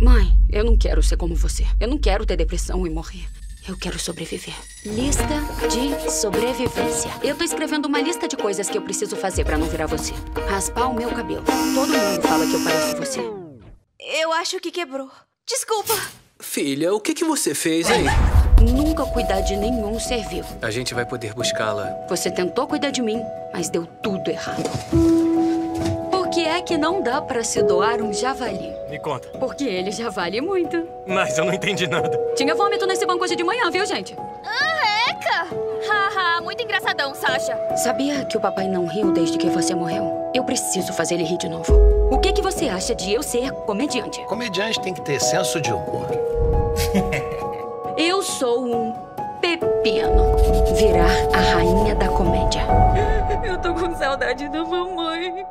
Mãe, eu não quero ser como você. Eu não quero ter depressão e morrer. Eu quero sobreviver. Lista de sobrevivência. Eu tô escrevendo uma lista de coisas que eu preciso fazer pra não virar você. Raspar o meu cabelo. Todo mundo fala que eu pareço você. Eu acho que quebrou. Desculpa. Filha, o que você fez, hein? Nunca cuidar de nenhum ser vivo. A gente vai poder buscá-la. Você tentou cuidar de mim, mas deu tudo errado. Por que é que não dá pra se doar um javali? Me conta. Porque ele já vale muito. Mas eu não entendi nada. Tinha vômito nesse banco hoje de manhã, viu, gente? Eca! Haha, muito engraçadão, Sasha. Sabia que o papai não riu desde que você morreu? Eu preciso fazer ele rir de novo. O que você acha de eu ser comediante? Comediante tem que ter senso de humor. Eu sou um pepino. Virar a rainha da comédia. Eu tô com saudade da mamãe.